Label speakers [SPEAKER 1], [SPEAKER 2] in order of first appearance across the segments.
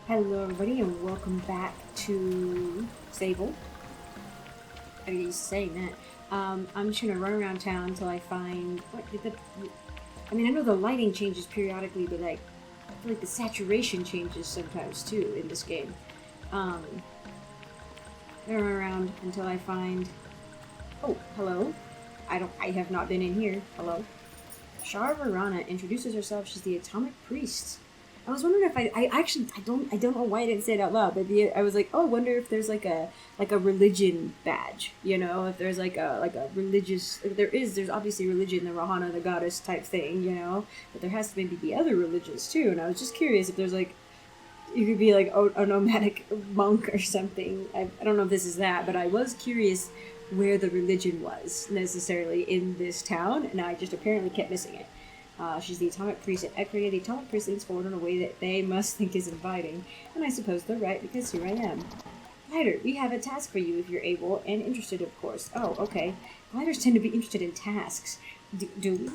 [SPEAKER 1] Hello everybody and welcome back to Sable. I mean, saying that. I'm just gonna run around town until I find what did the I mean I know the lighting changes periodically, but like I feel like the saturation changes sometimes too in this game. I'm gonna run around until I find oh, hello. I have not been in here. Hello. Shar Varana introduces herself. She's the Atomic Priest. I was wondering if I actually I don't know why I didn't say it out loud, but I was like, oh, I wonder if there's like a religion badge, you know, if there's like a religious, if there's obviously religion, the Rahana, the goddess type thing, you know, but there has to maybe be other religions too, and I was just curious if there's like you could be like a nomadic monk or something. I don't know if this is that, but I was curious where the religion was necessarily in this town, and I just apparently kept missing it. She's the Atomic Priest at Ekria. The Atomic Priest leans forward in a way that they must think is inviting, and I suppose they're right because here I am. Glider, we have a task for you if you're able and interested, of course. Oh, okay. Gliders tend to be interested in tasks. Do we?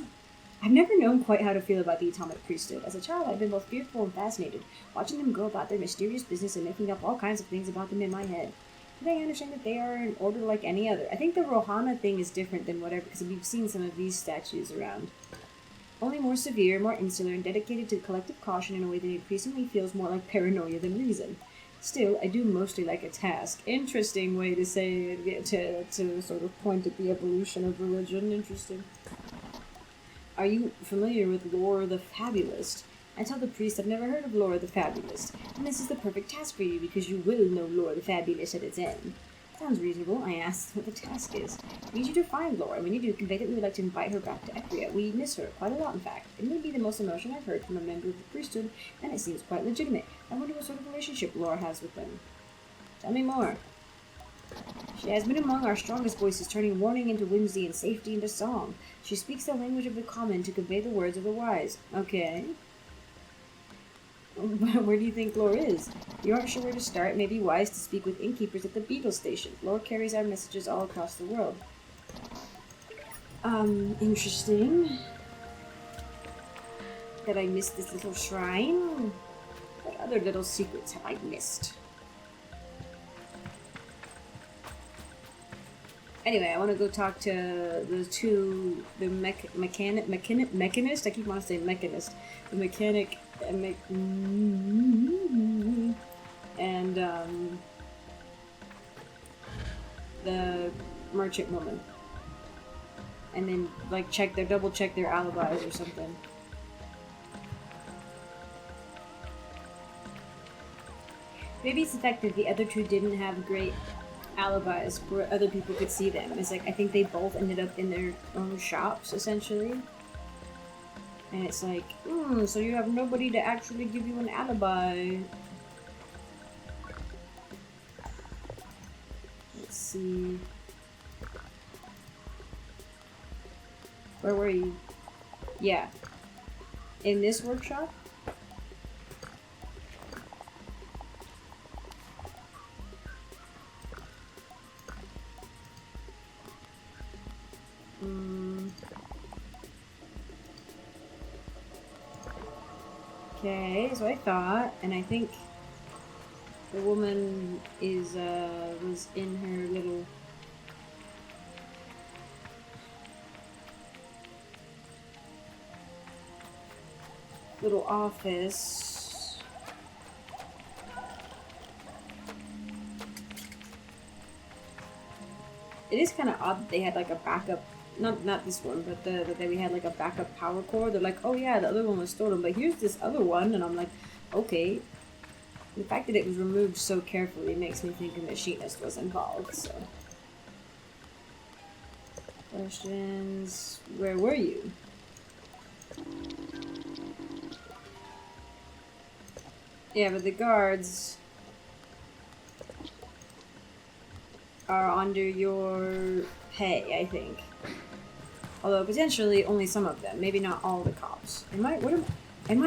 [SPEAKER 1] I've never known quite how to feel about the Atomic Priesthood. As a child, I've been both fearful and fascinated, watching them go about their mysterious business and making up all kinds of things about them in my head. Today, I understand that they are an order like any other. I think the Rohana thing is different than whatever, because we've seen some of these statues around. Only more severe, more insular, and dedicated to collective caution in a way that increasingly feels more like paranoia than reason. Still, I do mostly like a task. Interesting way to say it, to sort of point at the evolution of religion. Interesting. Are you familiar with Lore the Fabulist? I tell the priest I've never heard of Lore the Fabulist, and this is the perfect task for you because you will know Lore the Fabulist at its end. Sounds reasonable. I asked what the task is. We need you to find Lore, and when you do, convey that we would like to invite her back to Ekria. We miss her quite a lot, in fact. It may be the most emotion I've heard from a member of the priesthood, and it seems quite legitimate. I wonder what sort of relationship Lore has with them. Tell me more. She has been among our strongest voices, turning warning into whimsy and safety into song. She speaks the language of the common to convey the words of the wise. Okay. Where do you think Lore is? If you aren't sure where to start, it may be wise to speak with innkeepers at the Beetle Station. Lore carries our messages all across the world. Interesting. That I missed this little shrine? What other little secrets have I missed? Anyway, I want to go talk to the mechanist. I keep wanting to say mechanist. The mechanic and the merchant woman, and then like double check their alibis or something. Maybe it's the fact that the other two didn't have great alibis where other people could see them. It's like I think they both ended up in their own shops essentially. And it's like, so you have nobody to actually give you an alibi. Let's see. Where were you? Yeah. In this workshop? Okay, so I thought, and I think the woman was in her little office. It is kind of odd that they had like a backup. Not this one, but that we had like a backup power cord. They're like, oh yeah, the other one was stolen, but here's this other one, and I'm like, okay. The fact that it was removed so carefully makes me think a machinist was involved. So, questions. Where were you? Yeah, but the guards are under your pay, I think. Although potentially only some of them, maybe not all the cops. I am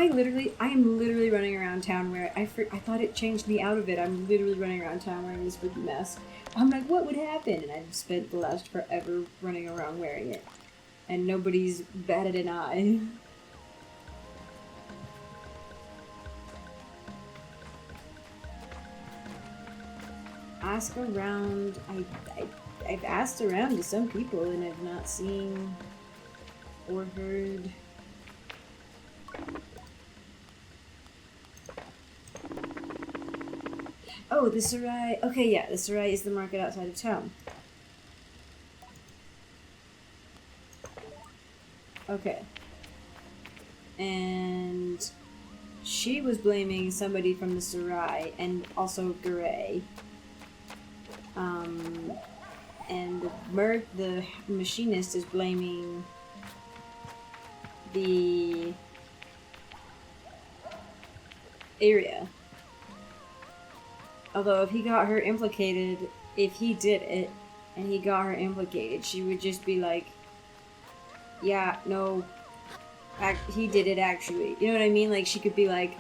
[SPEAKER 1] literally running around town where I thought it changed me out of it. I'm literally running around town wearing this spooky mask. I'm like, what would happen? And I've spent the last forever running around wearing it. And nobody's batted an eye. ask around. I've asked around to some people and I've not seen or heard. Oh, the Sarai. Okay, yeah, the Sarai is the market outside of town. Okay. And she was blaming somebody from the Sarai and also Garay. And the machinist is blaming the area. Although if he got her implicated, if he did it and he got her implicated, she would just be like, yeah, no, he did it actually. You know what I mean? Like, she could be like,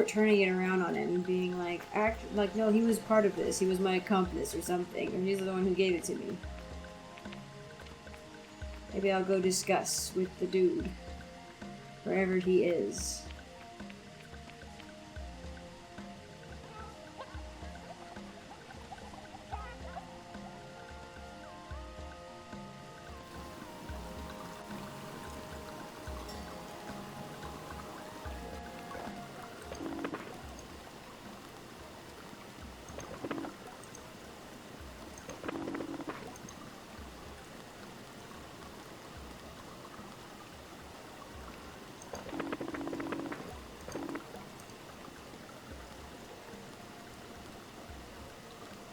[SPEAKER 1] turning it around on him and being like, no, he was part of this. He was my accomplice or something. Or he's the one who gave it to me. Maybe I'll go discuss with the dude. Wherever he is.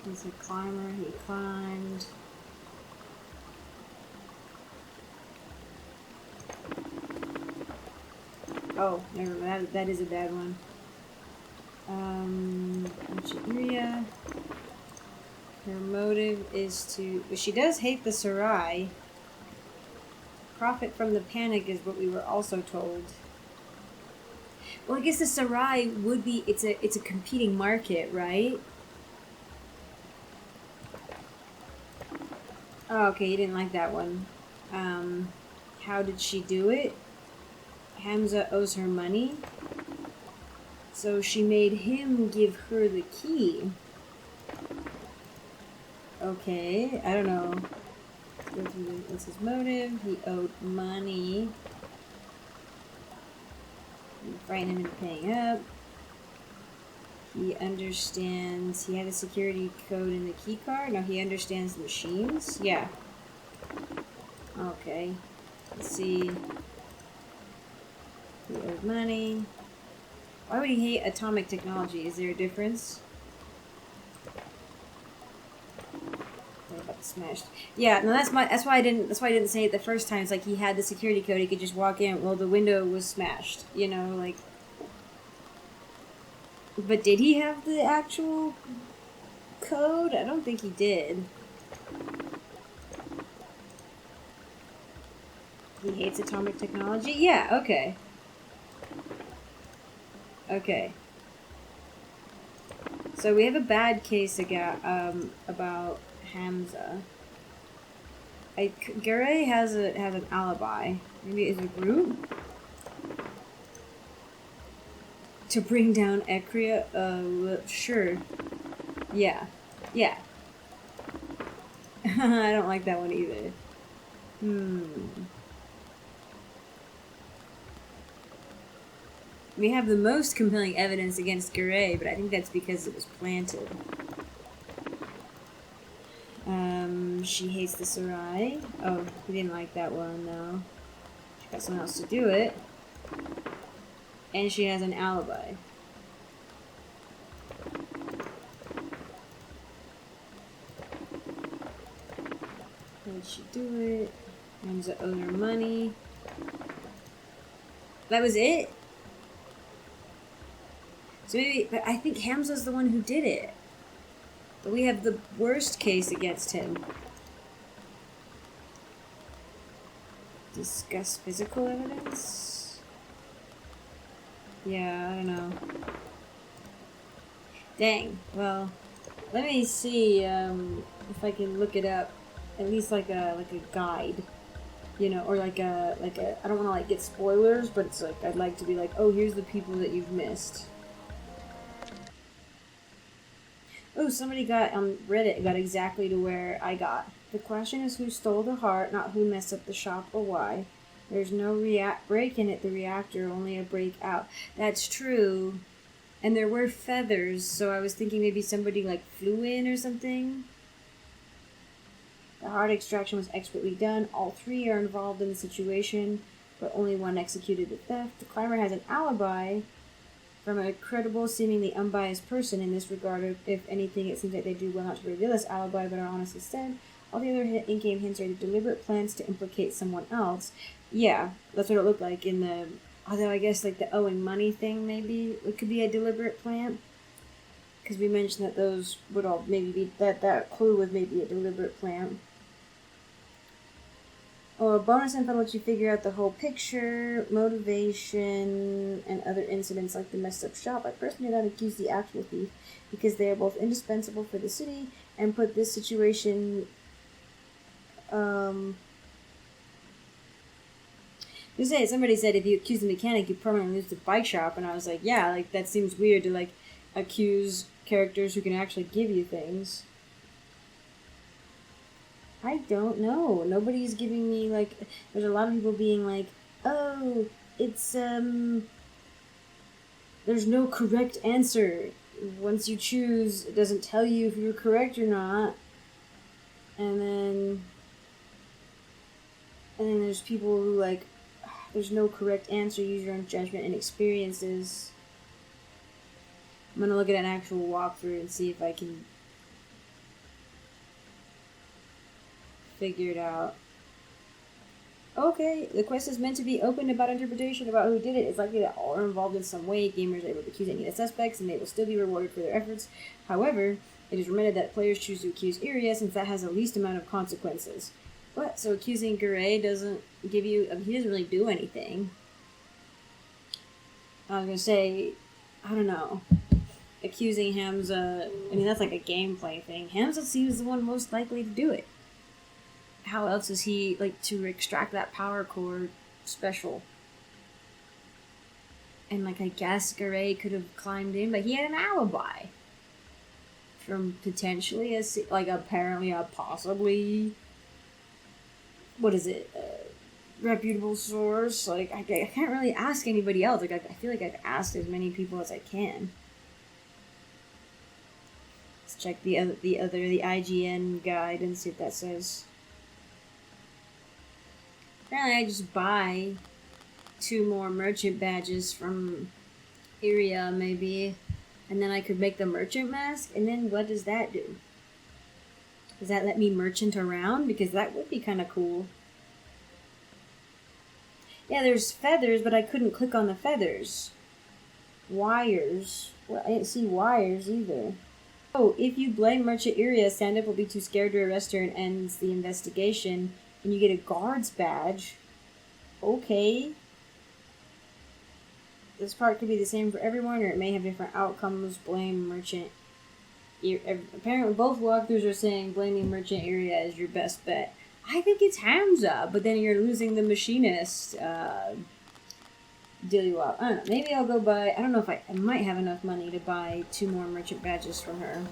[SPEAKER 1] He's a climber, he climbed. Oh, never mind, that is a bad one. Maria. Her motive is to... But she does hate the Sarai. Profit from the panic is what we were also told. Well, I guess the Sarai would be... It's a competing market, right? Oh, okay, you didn't like that one. How did she do it? Hamza owes her money. So she made him give her the key. Okay, I don't know. Go through what's his motive? He owed money. You frighten him into paying up. He understands. He had a security code in the key card. No, he understands the machines. Yeah. Okay. Let's see. He owed money. Why would he hate atomic technology? Is there a difference? What about the smashed? Yeah, no, that's why I didn't say it the first time. It's like he had the security code. He could just walk in. Well, the window was smashed. You know, like. But did he have the actual code? I don't think he did. He hates atomic technology? Yeah, okay. Okay. So we have a bad case about Hamza. Garay has an alibi. Maybe it's a group? To bring down Ekria? Sure. Yeah. Yeah. I don't like that one either. We have the most compelling evidence against Garay, but I think that's because it was planted. She hates the Sarai. Oh, we didn't like that one, though. She got someone else to do it. And she has an alibi. How did she do it? Hamza owed her money. That was it? So maybe, but I think Hamza's the one who did it. But we have the worst case against him. Discuss physical evidence? Yeah, I don't know. Dang. Well, let me see if I can look it up. At least like a guide, you know, or like a I don't want to like get spoilers, but it's like I'd like to be like, oh, here's the people that you've missed. Oh, somebody got on Reddit got exactly to where I got. The question is who stole the heart, not who messed up the shop or why. There's no break in at the reactor, only a break out. That's true. And there were feathers, so I was thinking maybe somebody like flew in or something. The heart extraction was expertly done. All three are involved in the situation, but only one executed the theft. The climber has an alibi from a credible, seemingly unbiased person in this regard. If anything, it seems like they do well not to reveal this alibi, but are honest instead. All the other in-game hints are the deliberate plans to implicate someone else. Yeah, that's what it looked like in the... Although I guess like the owing money thing maybe it could be a deliberate plan. Because we mentioned that those would all maybe be... That clue was maybe a deliberate plan. Oh, a bonus info lets you figure out the whole picture, motivation, and other incidents like the messed up shop. I personally do not accuse the actual thief because they are both indispensable for the city and put this situation... Somebody said if you accuse the mechanic, you permanently lose the bike shop, and I was like, yeah, like that seems weird to like accuse characters who can actually give you things. I don't know. Nobody's giving me like. There's a lot of people being like, oh, it's There's no correct answer. Once you choose, it doesn't tell you if you're correct or not. And then there's people who like. There's no correct answer, use your own judgment and experiences. I'm gonna look at an actual walkthrough and see if I can figure it out. Okay, the quest is meant to be open about interpretation about who did it. It's likely that all are involved in some way. Gamers are able to accuse any of the suspects and they will still be rewarded for their efforts. However, it is recommended that players choose to accuse Iria since that has the least amount of consequences. What? So accusing Garay doesn't give you... he doesn't really do anything. I was gonna say, I don't know. Accusing Hamza... I mean, that's like a gameplay thing. Hamza seems the one most likely to do it. How else is he, like, to extract that power core special? And, like, I guess Garay could have climbed in, but he had an alibi. From potentially, apparently a possibly... What is it? Reputable source. Like, I can't really ask anybody else. Like, I feel like I've asked as many people as I can. Let's check the IGN guide and see what that says. Apparently, I just buy 2 more merchant badges from Iria, maybe, and then I could make the merchant mask. And then what does that do? Does that let me merchant around? Because that would be kind of cool. Yeah, there's feathers, but I couldn't click on the feathers. Wires. Well, I didn't see wires either. Oh, if you blame Merchant Iria, stand-up will be too scared to arrest her and ends the investigation. And you get a guard's badge. Okay. This part could be the same for everyone, or it may have different outcomes. Blame Merchant. Apparently, both walkthroughs are saying blaming Merchant Iria is your best bet. I think it's Hamza, but then you're losing the machinist. Deal you up. I don't know. Maybe I'll go buy. I don't know if I might have enough money to buy 2 more merchant badges from her,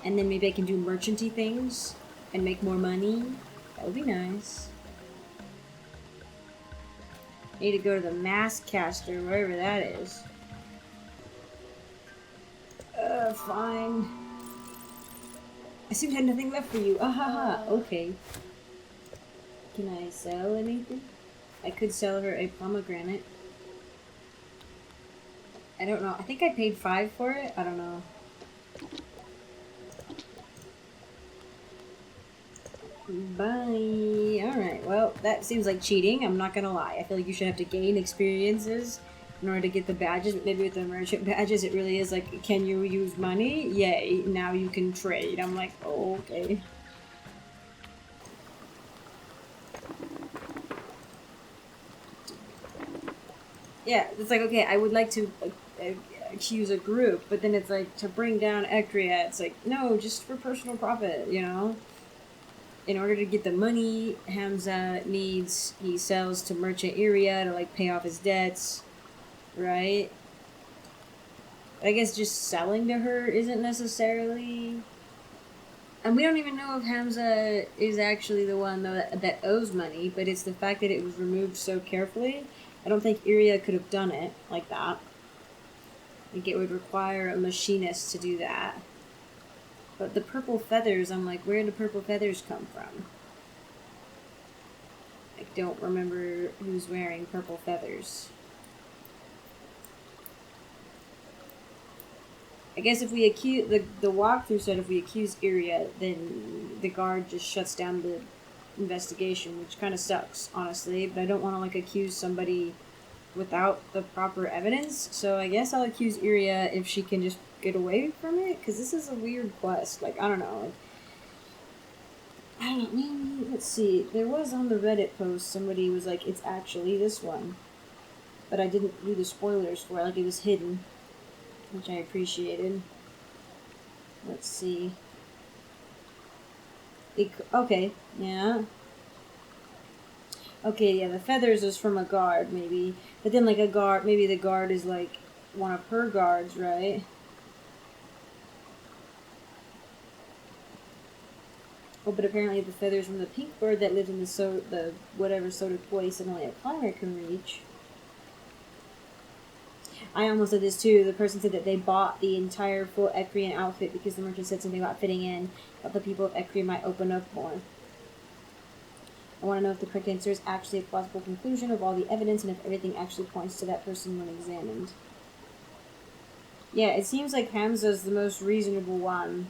[SPEAKER 1] and then maybe I can do merchanty things and make more money. That would be nice. I need to go to the mask caster, wherever that is. Fine. I seem to have nothing left for you. Okay. Can I sell anything? I could sell her a pomegranate. I don't know. I think I paid 5 for it. I don't know. Bye. Alright, well, that seems like cheating. I'm not gonna lie. I feel like you should have to gain experiences in order to get the badges. But maybe with the merchant badges, it really is like, can you use money? Yay. Now you can trade. I'm like, oh, okay. Yeah, it's like, okay, I would like to accuse a group, but then it's like, to bring down Ekria, it's like, no, just for personal profit, you know? In order to get the money Hamza needs, he sells to Merchant Iria to, like, pay off his debts, right? But I guess just selling to her isn't necessarily... And we don't even know if Hamza is actually the one that owes money, but it's the fact that it was removed so carefully. I don't think Iria could have done it like that. Like, it would require a machinist to do that. But the purple feathers, I'm like, where did the purple feathers come from? I don't remember who's wearing purple feathers. I guess if we accuse... The walkthrough said if we accuse Iria, then the guard just shuts down the investigation, which kind of sucks, honestly. But I don't want to, like, accuse somebody without the proper evidence. So I guess I'll accuse Iria if she can just get away from it. Because this is a weird quest. Like, I don't know. Like, I don't know, maybe, let's see. There was on the Reddit post, somebody was like, it's actually this one. But I didn't read the spoilers for it, like it was hidden. Which I appreciated. Let's see. Okay, yeah. Okay, yeah, the feathers is from a guard, maybe. But then, like, a guard, maybe the guard is, like, one of her guards, right? Oh, but apparently the feathers from the pink bird that lives in the whatever soda place and only a climber can reach. I almost did this too. The person said that they bought the entire full Ecrian outfit because the merchant said something about fitting in, but the people of Ecria might open up more. I want to know if the correct answer is actually a plausible conclusion of all the evidence and if everything actually points to that person when examined. Yeah, it seems like Hamza's the most reasonable one.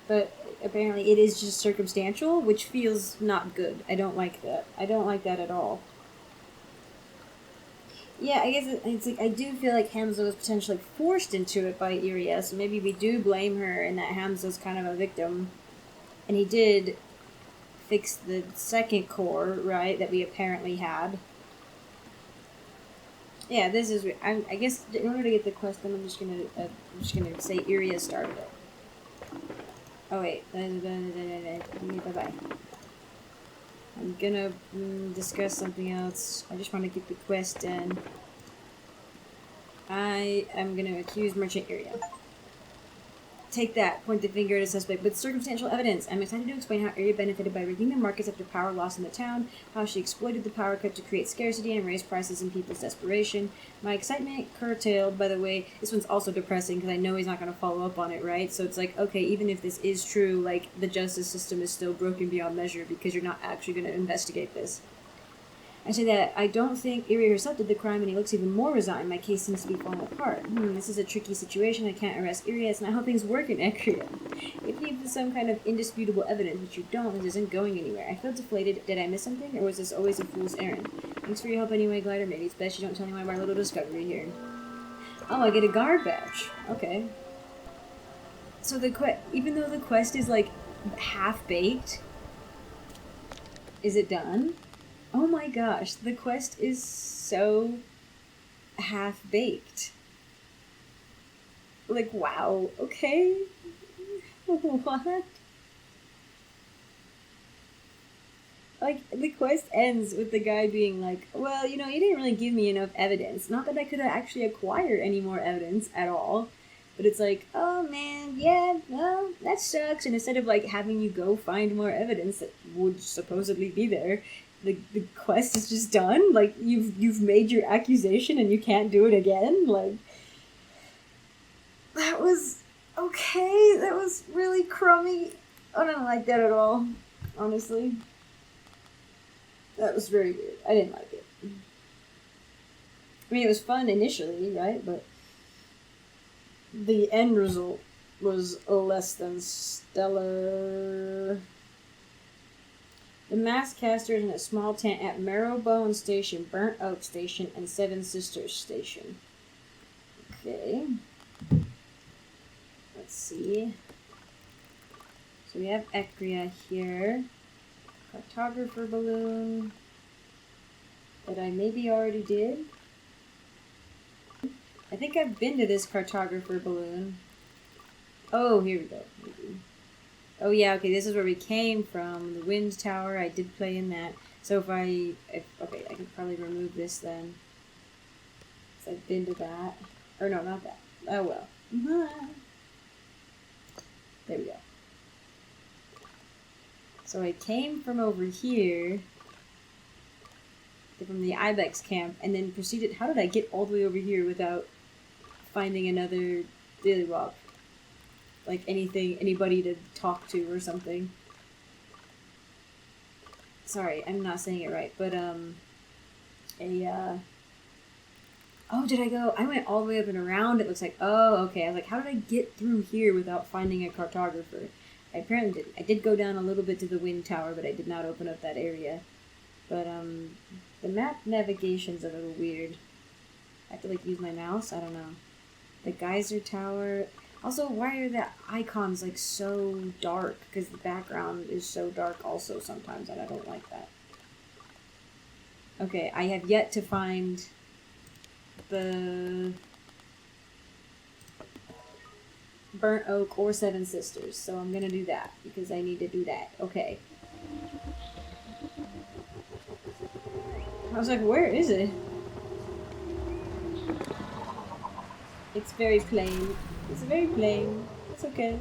[SPEAKER 1] But apparently it is just circumstantial, which feels not good. I don't like that. I don't like that at all. Yeah, I guess it's like I do feel like Hamza was potentially forced into it by Iria, so maybe we do blame her and that Hamza's kind of a victim. And he did fix the second core, right, that we apparently had. Yeah, this is... I guess in order to get the quest, then I'm just gonna say Iria started it. Oh wait, bye-bye. I'm gonna discuss something else. I just want to get the quest done. I am gonna accuse Merchant Iria. Take that, point the finger at a suspect, with circumstantial evidence. I'm excited to explain how Iria benefited by rigging the markets after power loss in the town, how she exploited the power cut to create scarcity and raise prices in people's desperation. My excitement curtailed, by the way, this one's also depressing because I know he's not going to follow up on it, right? So it's like, okay, even if this is true, like, the justice system is still broken beyond measure because you're not actually going to investigate this. I say that I don't think Iria herself did the crime, and he looks even more resigned. My case seems to be falling apart. This is a tricky situation. I can't arrest Iria. It's not how things work in Ecria. If you have some kind of indisputable evidence, which you don't, this isn't going anywhere. I feel deflated. Did I miss something, or was this always a fool's errand? Thanks for your help anyway, Glider. Maybe it's best you don't tell anyone about our little discovery here. Oh, I get a guard badge. Okay. So even though the quest is, like, half-baked, is it done? Oh my gosh, the quest is so half-baked. Like, wow, okay. What? Like, the quest ends with the guy being like, well, you didn't really give me enough evidence. Not that I could actually acquire any more evidence at all. But it's like, oh man, yeah, well, that sucks. And instead of, like, having you go find more evidence that would supposedly be there, the quest is just done. Like, you've made your accusation and you can't do it again. Like, that was okay. That was really crummy. I don't like that at all, honestly. That was very weird. I didn't like it. I mean, it was fun initially, right? But the end result was less than stellar. The masked caster is in a small tent at Marrowbone Station, Burnt Oak Station, and Seven Sisters Station. Okay. Let's see. So we have Ecria here. Cartographer balloon. That I maybe already did. I think I've been to this cartographer balloon. Oh, here we go. Maybe. Oh yeah, okay, this is where we came from. The wind tower, I did play in that. So okay, I could probably remove this then. I've been to that. Or no, not that. Oh well. There we go. So I came from over here, from the Ibex camp, and then proceeded. How did I get all the way over here without finding another daily walk? Like anybody to talk to or something. Sorry, I'm not saying it right, but oh, did I go? I went all the way up and around. It looks like. Oh, okay. I was like, how did I get through here without finding a cartographer? I apparently did. I did go down a little bit to the wind tower, but I did not open up that area. But the map navigation's a little weird. I have to like use my mouse. I don't know. The geyser tower. Also, why are the icons like so dark? Because the background is so dark also sometimes, and I don't like that. Okay, I have yet to find the Burnt Oak or Seven Sisters, so I'm gonna do that because I need to do that. Okay. I was like, where is it? It's very plain. It's very plain. It's okay.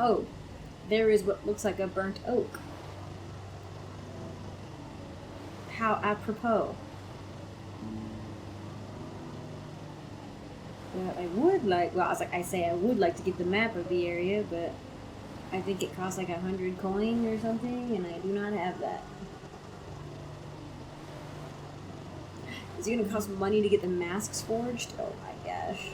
[SPEAKER 1] Oh, there is what looks like a burnt oak. How apropos. Well, I would like, well, I would like to get the map of the area, but I think it costs like 100 coin or something, and I do not have that. Is it gonna cost money to get the masks forged? Oh my gosh.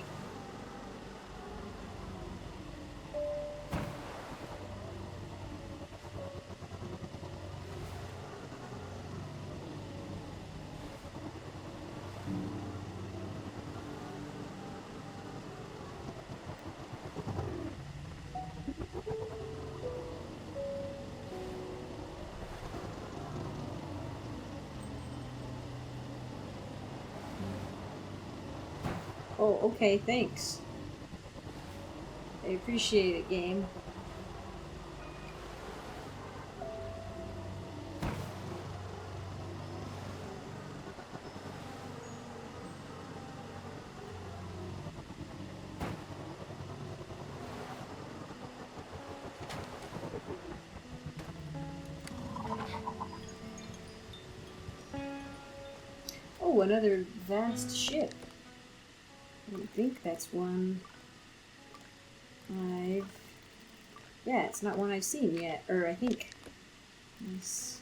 [SPEAKER 1] Oh, okay, thanks. I appreciate it, game. Oh, another vast ship. I don't think that's one I've... Yeah, it's not one I've seen yet. Or I think... Nice.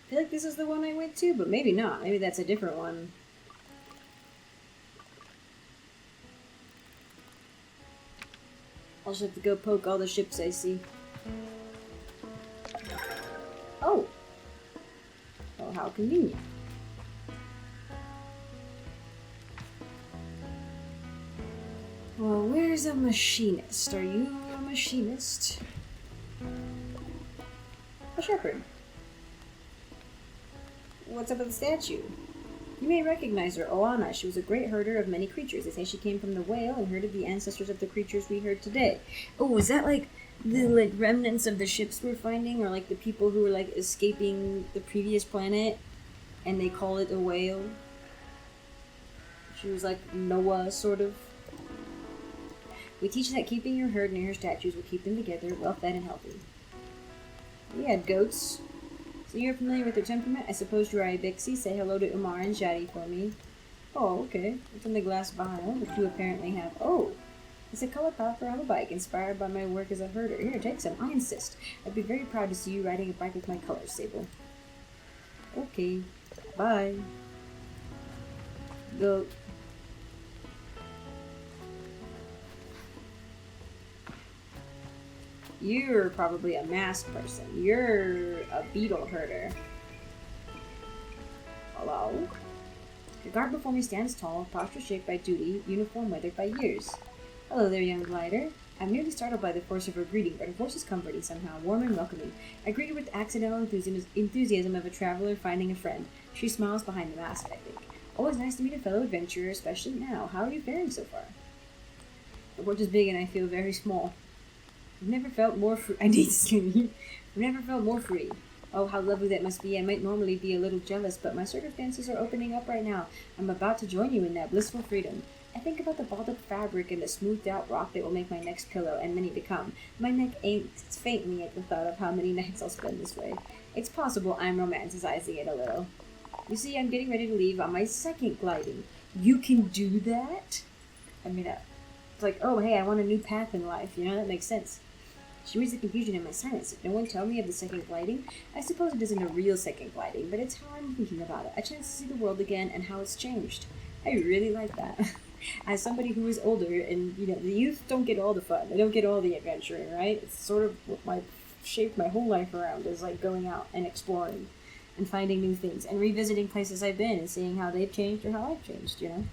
[SPEAKER 1] I feel like this is the one I went to, but maybe not. Maybe that's a different one. I'll just have to go poke all the ships I see. Oh! Oh, how convenient. Well, where's a machinist? Are you a machinist? A shepherd. What's up with the statue? You may recognize her, Oana. She was a great herder of many creatures. They say she came from the whale and herded the ancestors of the creatures we heard today. Oh, is that like the remnants of the ships we're finding, or like the people who were like escaping the previous planet, and they call it a whale? She was like Noah, sort of. We teach that keeping your herd near her statues will keep them together, well fed and healthy. We had goats. So you're familiar with their temperament? I suppose you are a Bixie. Say hello to Umar and Shadi for me. Oh, okay. It's in the glass vial that you apparently have. Oh, it's a color popper on a bike, inspired by my work as a herder. Here, take some. I insist. I'd be very proud to see you riding a bike with my colors, Sable. Okay. Bye. Goat. You're probably a masked person. You're a beetle herder. Hello? The guard before me stands tall, posture shaped by duty, uniform weathered by years. Hello there, young glider. I'm nearly startled by the force of her greeting, but her voice is comforting somehow, warm and welcoming. I greet her with the accidental enthusiasm of a traveler finding a friend. She smiles behind the mask, I think. Always nice to meet a fellow adventurer, especially now. How are you faring so far? The world is big and I feel very small. I've never felt more free. I need to sleep. I've never felt more free. Oh, how lovely that must be. I might normally be a little jealous, but my circumstances are opening up right now. I'm about to join you in that blissful freedom. I think about the balled-up fabric and the smoothed-out rock that will make my next pillow, and many to come. My neck aches faintly at the thought of how many nights I'll spend this way. It's possible I'm romanticizing it a little. You see, I'm getting ready to leave on my second gliding. You can do that? I mean, it's like, oh, hey, I want a new path in life. You know, that makes sense. She reads the confusion in my silence. Did no one tell me of the second gliding? I suppose it isn't a real second gliding, but it's how I'm thinking about it. A chance to see the world again and how it's changed. I really like that. As somebody who is older, and, you know, the youth don't get all the fun. They don't get all the adventuring, right? It's sort of what I've shaped my whole life around, is like going out and exploring and finding new things and revisiting places I've been and seeing how they've changed or how I've changed, you know?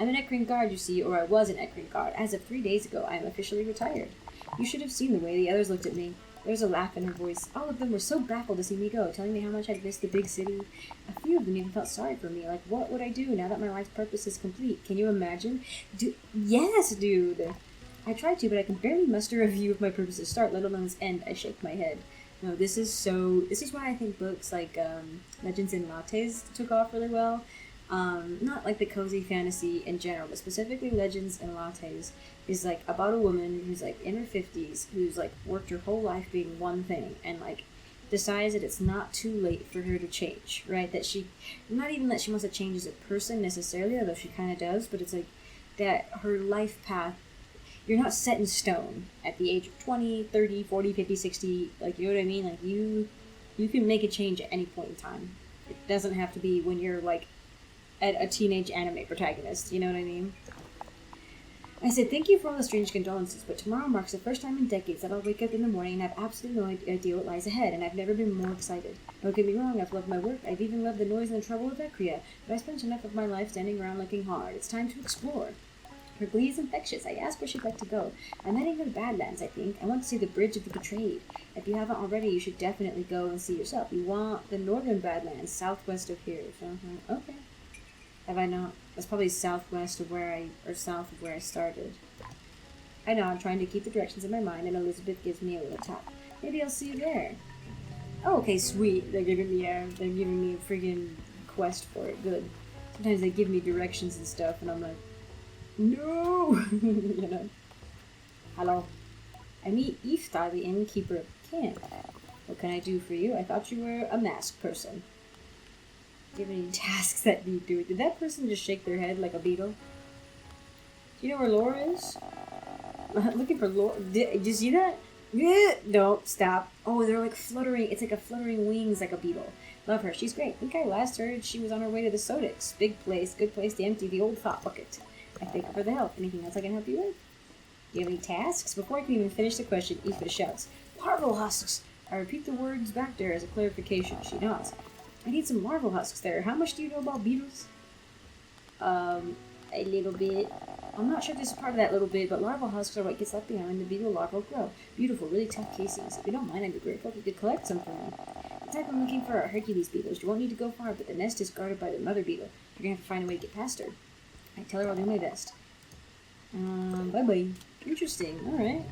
[SPEAKER 1] I'm an Equine Guard, you see, or I was an Equine Guard. As of 3 days ago, I am officially retired. You should have seen the way the others looked at me. There was a laugh in her voice. All of them were so baffled to see me go, telling me how much I'd missed the big city. A few of them even felt sorry for me, like, what would I do now that my life's purpose is complete? Can you imagine? Yes, dude! I tried to, but I can barely muster a view of my purpose's start, let alone its end. I shake my head. No, this is why I think books like Legends and Lattes took off really well. Not like the cozy fantasy in general, but specifically Legends and Lattes is like about a woman who's like in her 50s, who's like worked her whole life being one thing, and like decides that it's not too late for her to change, right? That she, not even that she wants to change as a person necessarily, although she kind of does, but it's like that her life path, you're not set in stone at the age of 20, 30, 40, 50, 60, like, you know what I mean? Like, you can make a change at any point in time. It doesn't have to be when you're like a teenage anime protagonist, you know what I mean? I said, thank you for all the strange condolences, but tomorrow marks the first time in decades that I'll wake up in the morning and have absolutely no idea what lies ahead, and I've never been more excited. Don't get me wrong, I've loved my work, I've even loved the noise and the trouble of Ekria, but I spent enough of my life standing around looking hard. It's time to explore. Her glee is infectious. I asked where she'd like to go. I'm heading to the Badlands, I think. I want to see the Bridge of the Betrayed. If you haven't already, you should definitely go and see yourself. You want the northern Badlands, southwest of here. Okay. Have I not? That's probably southwest of south of where I started. I know, I'm trying to keep the directions in my mind, and Elizabeth gives me a little tap. Maybe I'll see you there. Oh, okay, sweet. They're giving me a friggin' quest for it. Good. Sometimes they give me directions and stuff, and I'm like, no! You know? Hello. I meet Iftar, the innkeeper of the camp. What can I do for you? I thought you were a mask person. Do you have any tasks that need doing? Did that person just shake their head like a beetle? Do you know where Laura is? Looking for Laura. Did you see that? No, stop. Oh, they're like fluttering. It's like a fluttering wings like a beetle. Love her. She's great. I think I last heard she was on her way to the Sodix. Big place. Good place to empty the old thought bucket. I thank her for the help. Anything else I can help you with? Do you have any tasks? Before I can even finish the question, Aoife shouts, Larval husks! I repeat the words back there as a clarification. She nods. I need some larval husks there. How much do you know about beetles? A little bit. I'm not sure if this is part of that little bit, but larval husks are what gets left behind when the beetle larval grow. Beautiful, really tough casings. If you don't mind, I'd be grateful if you could collect some for me. The type I'm looking for are Hercules beetles. You won't need to go far, but the nest is guarded by the mother beetle. You're gonna have to find a way to get past her. I tell her I'll do my best. Bye-bye. Interesting. Alright.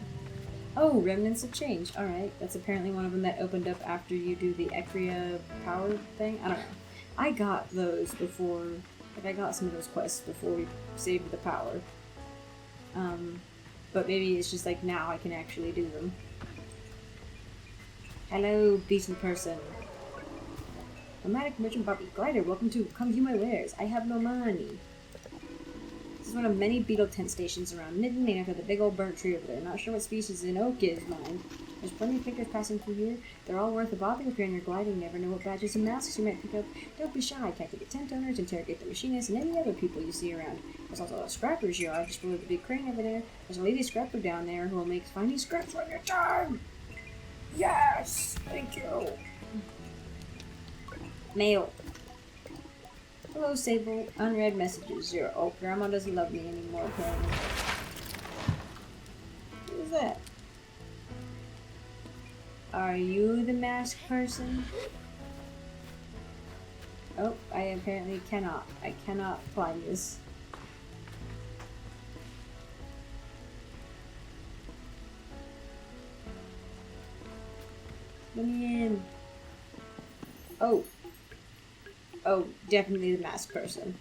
[SPEAKER 1] Oh, remnants of change. Alright. That's apparently one of them that opened up after you do the Ecria power thing. I don't know. I got those before... Like, I got some of those quests before we saved the power. But maybe it's just like now I can actually do them. Hello, decent person. Nomadic merchant Bobby Glider, welcome to come view my wares. I have no money. This is one of many beetle tent stations around Midden, named after the big old burnt tree over there. Not sure what species in oak is mine. There's plenty of pickers passing through here. They're all worth a bobbing if you're in your glide and you never know what badges and masks you might pick up. Don't be shy. Talk to the tent owners, interrogate the machinists, and any other people you see around. There's also a lot of scrappers you are, just below the big crane over there. There's a lady scrapper down there who will make finding scraps on your time. Yes! Thank you. Mail. Hello, Sable. Unread messages. 0. Oh, Grandma doesn't love me anymore, apparently. Who is that? Are you the mask person? Oh, I apparently cannot. I cannot find this. Let me in. Oh. Oh, definitely the mask person.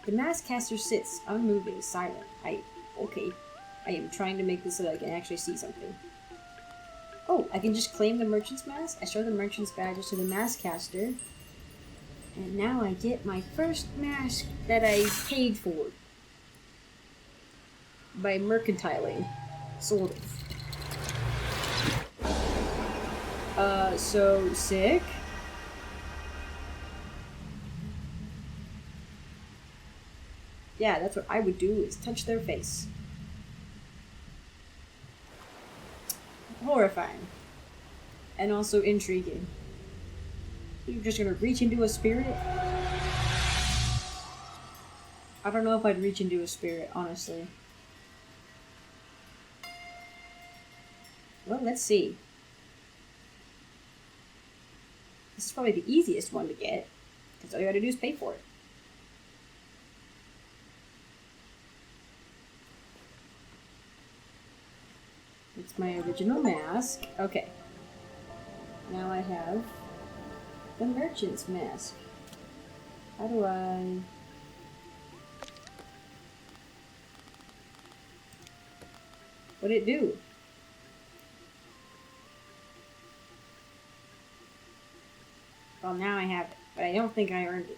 [SPEAKER 1] The mask caster sits, unmoving, silent. Okay. I am trying to make this so that I can actually see something. Oh, I can just claim the merchant's mask. I show the merchant's badges to the mask caster. And now I get my first mask that I paid for. By mercantiling. Sold it. So sick. Yeah, that's what I would do, is touch their face. Horrifying. And also intriguing. You're just gonna reach into a spirit? I don't know if I'd reach into a spirit, honestly. Well, let's see. This is probably the easiest one to get, because all you gotta do is pay for it. It's my original mask. Okay. Now I have the merchant's mask. How do I... What'd it do? Well, now I have it, but I don't think I earned it.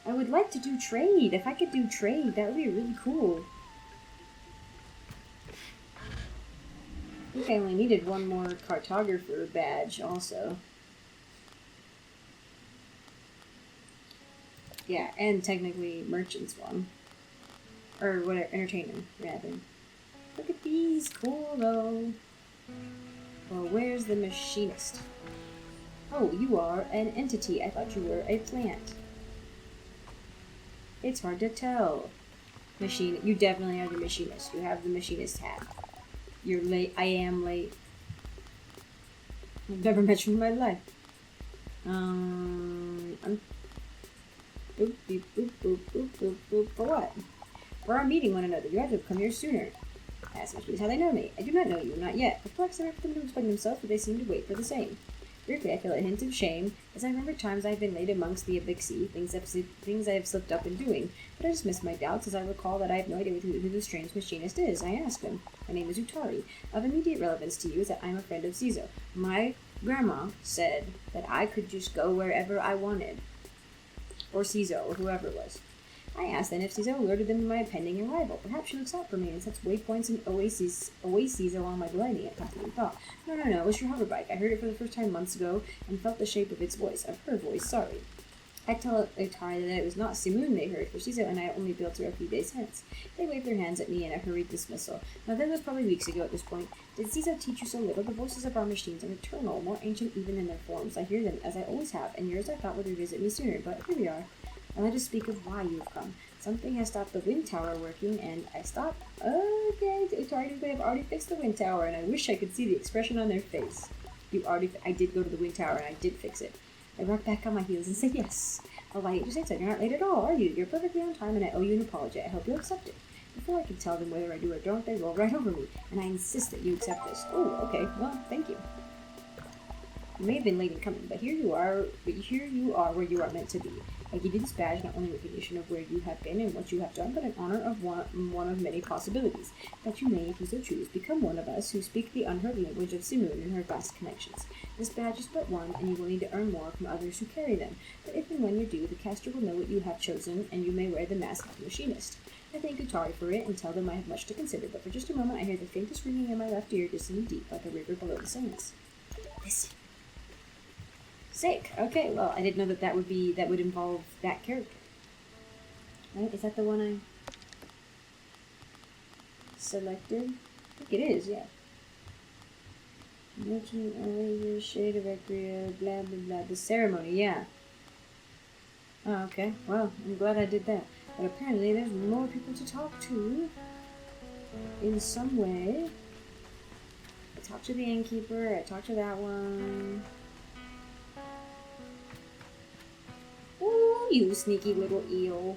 [SPEAKER 1] I would like to do trade. If I could do trade, that would be really cool. I think I only needed one more cartographer badge also. Yeah, and technically merchant's one. Or whatever, entertainer, rather. Look at these, cool though. Well, where's the machinist? Oh, you are an entity. I thought you were a plant. It's hard to tell. You definitely are the machinist. You have the machinist hat. You're late. I am late. I've never met you in my life. Boop, beep, boop, boop, boop, boop, boop. For what? For our meeting one another. You had to have come here sooner. Ask me how they know me. I do not know you, not yet. Perplexed, I for them to explain themselves, but they seem to wait for the same. Briefly, I feel a hint of shame, as I remember times I have been laid amongst the Abixi, things I have slipped up in doing. But I dismiss my doubts, as I recall that I have no idea who the strange machinist is. I ask him. My name is Utari. Of immediate relevance to you is that I am a friend of Cizo. My grandma said that I could just go wherever I wanted. Or Cizo, or whoever it was. I asked then if Cizo alerted them to my pending arrival. Perhaps she looks out for me and sets waypoints and oases along my gliding. I constantly thought, no, it was your hover bike. I heard it for the first time months ago and felt the shape of its voice. Of her voice, sorry. I tell Atari that it was not Simoon they heard, for Cizo and I only built her a few days hence. They waved their hands at me in a hurried dismissal. Now that was probably weeks ago at this point. Did Cizo teach you so little? The voices of our machines are eternal, more ancient even in their forms. I hear them, as I always have, and yours I thought would revisit me sooner, but here we are. And let us speak of why you have come. Something has stopped the wind tower working, and I stopped. Okay, they have already fixed the wind tower, and I wish I could see the expression on their face. I did go to the wind tower, and I did fix it. I rocked back on my heels and said yes. Well, I hate to say so. You're not late at all, are you? You're perfectly on time, and I owe you an apology. I hope you'll accept it. Before I can tell them whether I do or don't, they roll right over me, and I insist that you accept this. Oh, okay. Well, thank you. You may have been late in coming, but here you are where you are meant to be. I give you this badge not only in recognition of where you have been and what you have done, but in honor of one of many possibilities, that you may, if you so choose, become one of us who speak the unheard language of Simoon and her vast connections. This badge is but one, and you will need to earn more from others who carry them. But if and when you do, the caster will know what you have chosen, and you may wear the mask of the machinist. I thank Utari for it, and tell them I have much to consider, but for just a moment I hear the faintest ringing in my left ear, distant deep, like a river below the sands. Listen. Sick. Okay, well, I didn't know that would involve that character. Right? Is that the one I selected? I think it is, yeah. Merchant, Laser, Shade of Recrea, blah, blah, blah. The ceremony, yeah. Oh, okay. Well, I'm glad I did that. But apparently there's more people to talk to in some way. I talked to the innkeeper, I talked to that one. Ooh, you sneaky little eel.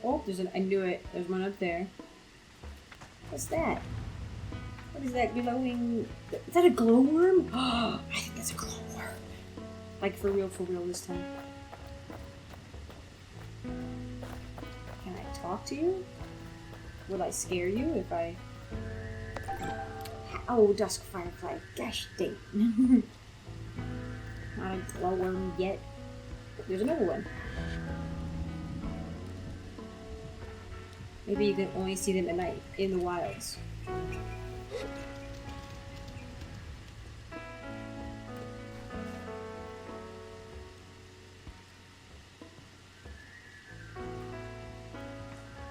[SPEAKER 1] Oh, I knew it. There's one up there. What's that? What is that glowing? Is that a glowworm? Oh, I think that's a glowworm. Like for real this time. Can I talk to you? Will I scare you if I... Oh, Dusk Firefly. Gosh dang. Not a glowworm yet. There's another one. Maybe you can only see them at night in the wilds.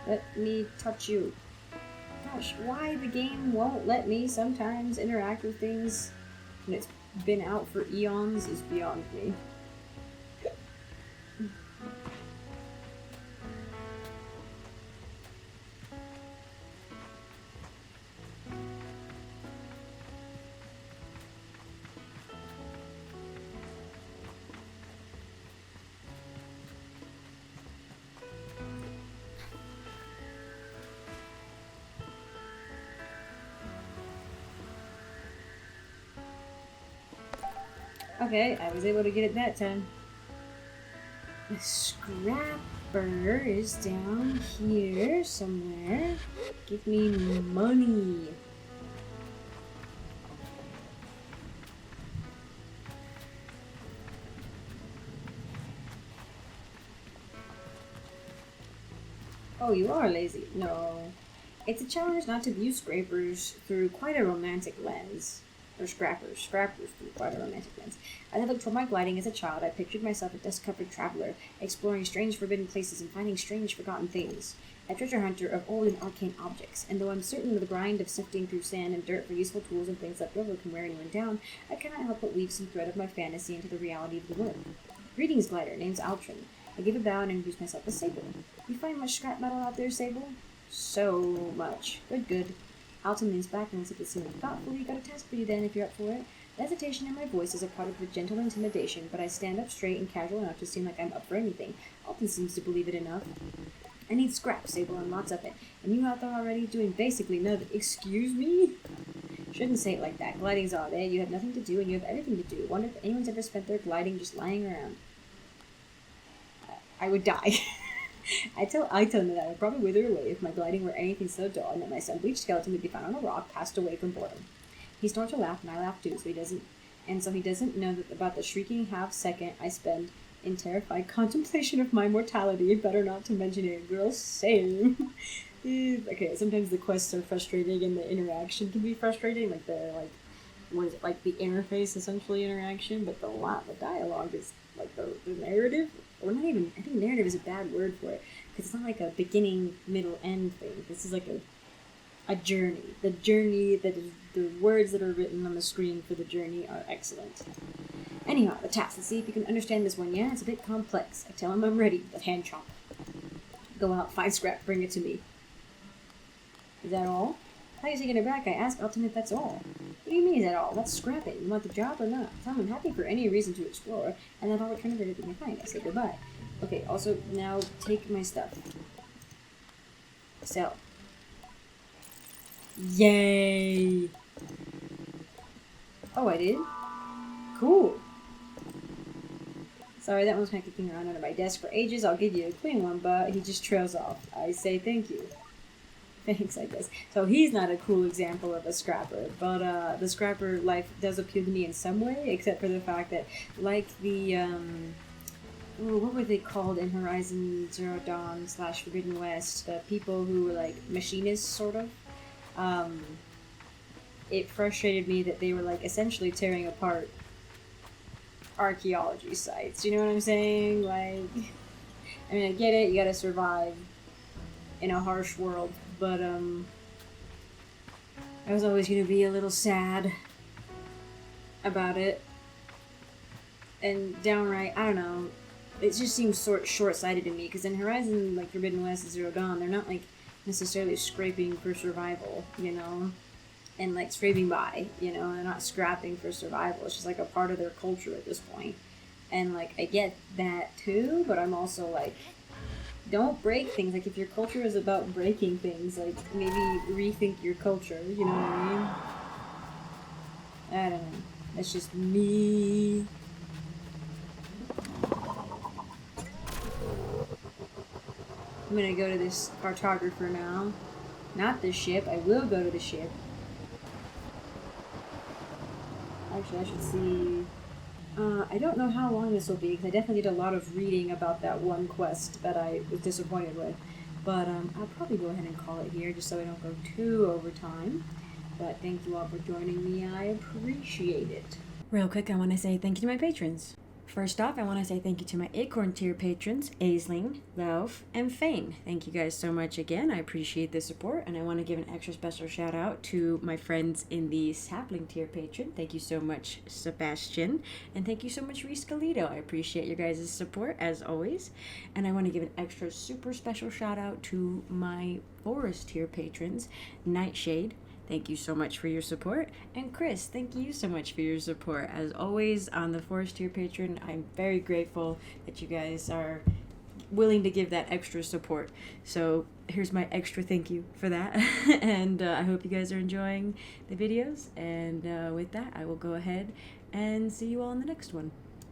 [SPEAKER 1] Let me touch you. Gosh, why the game won't let me sometimes interact with things when it's been out for eons is beyond me. Okay, I was able to get it that time. The scrapper is down here somewhere. Give me money. Oh, you are lazy. No. It's a challenge not to view scrapers through quite a romantic lens. Or scrappers through quite a romantic lens. As I looked toward my gliding as a child, I pictured myself a dust-covered traveler, exploring strange forbidden places and finding strange forgotten things. A treasure hunter of old and arcane objects, and though I'm certain of the grind of sifting through sand and dirt for useful tools and things left over can wear anyone down, I cannot help but weave some thread of my fantasy into the reality of the world. Greetings, glider. Name's Altrin. I give a bow and introduce myself as Sable. You find much scrap metal out there, Sable? So much. Good. Alton leans back and looks at the ceiling thoughtfully. Got a task for you then, if you're up for it. The hesitation in my voice is a product of gentle intimidation, but I stand up straight and casual enough to seem like I'm up for anything. Alton seems to believe it enough. I need scrap, Sable, and lots of it. And you out there already doing basically nothing. Excuse me? Shouldn't say it like that. Gliding's all day. You have nothing to do, and you have everything to do. Wonder if anyone's ever spent their gliding just lying around. I would die. I tell him that I would probably wither away if my gliding were anything so dull, and that my sun-bleached skeleton would be found on a rock, passed away from boredom. He snorts a laugh, and I laugh too, so he doesn't know that about the shrieking half-second I spend in terrified contemplation of my mortality. Better not to mention it, girl. Same. Okay, sometimes the quests are frustrating, and the interaction can be frustrating, like the interface, essentially, interaction, but the dialogue is, like, the narrative, or not even, I think narrative is a bad word for it, because it's not like a beginning, middle, end thing. This is like a journey. The journey, the words that are written on the screen for the journey are excellent. Anyhow, the task. Let's see if you can understand this one. Yeah, it's a bit complex. I tell him I'm ready. The hand chomp. Go out, find scrap, bring it to me. Is that all? How are you taking it back? I ask Alton if that's all. What do you mean, is that all? Let's scrap it. You want the job or not? Tell him I'm happy for any reason to explore, and that I'll return everything I find. I say goodbye. Okay, also, now take my stuff. Sell. Yay! Oh, I did? Cool. Sorry, that one's kind of kicking around under my desk for ages. I'll give you a clean one, but he just trails off. I say thank you. Thanks, I guess. So he's not a cool example of a scrapper, but the scrapper life does appeal to me in some way, except for the fact that, like the, what were they called in Horizon Zero Dawn / Forbidden West? The people who were like machinists, sort of. It frustrated me that they were like essentially tearing apart archaeology sites. You know what I'm saying? Like, I mean, I get it. You gotta survive in a harsh world, but I was always gonna be a little sad about it, and downright, I don't know. It just seems short-sighted to me, because in Horizon, like Forbidden West and Zero Dawn, they're not like necessarily scraping for survival, you know, and like scraping by, you know, they're not scrapping for survival. It's just like a part of their culture at this point. And like, I get that too, but I'm also like, don't break things. Like, if your culture is about breaking things, like, maybe rethink your culture, you know what I mean? I don't know. That's just me. I'm gonna go to this cartographer now. Not the ship. I will go to the ship. Actually, I should see. I don't know how long this will be, because I definitely did a lot of reading about that one quest that I was disappointed with. But I'll probably go ahead and call it here, just so I don't go too over time. But thank you all for joining me. I appreciate it. Real quick, I want to say thank you to my patrons. First off, I want to say thank you to my Acorn tier patrons, Aisling, Lauf, and Fane. Thank you guys so much again. I appreciate the support, and I want to give an extra special shout out to my friends in the Sapling tier patron. Thank you so much, Sebastian, and thank you so much, Reese Galito. I appreciate your guys' support, as always. And I want to give an extra super special shout out to my Forest tier patrons, Nightshade. Thank you so much for your support. And Chris, thank you so much for your support. As always, on the Forest tier patron, I'm very grateful that you guys are willing to give that extra support. So here's my extra thank you for that. And I hope you guys are enjoying the videos. And with that, I will go ahead and see you all in the next one.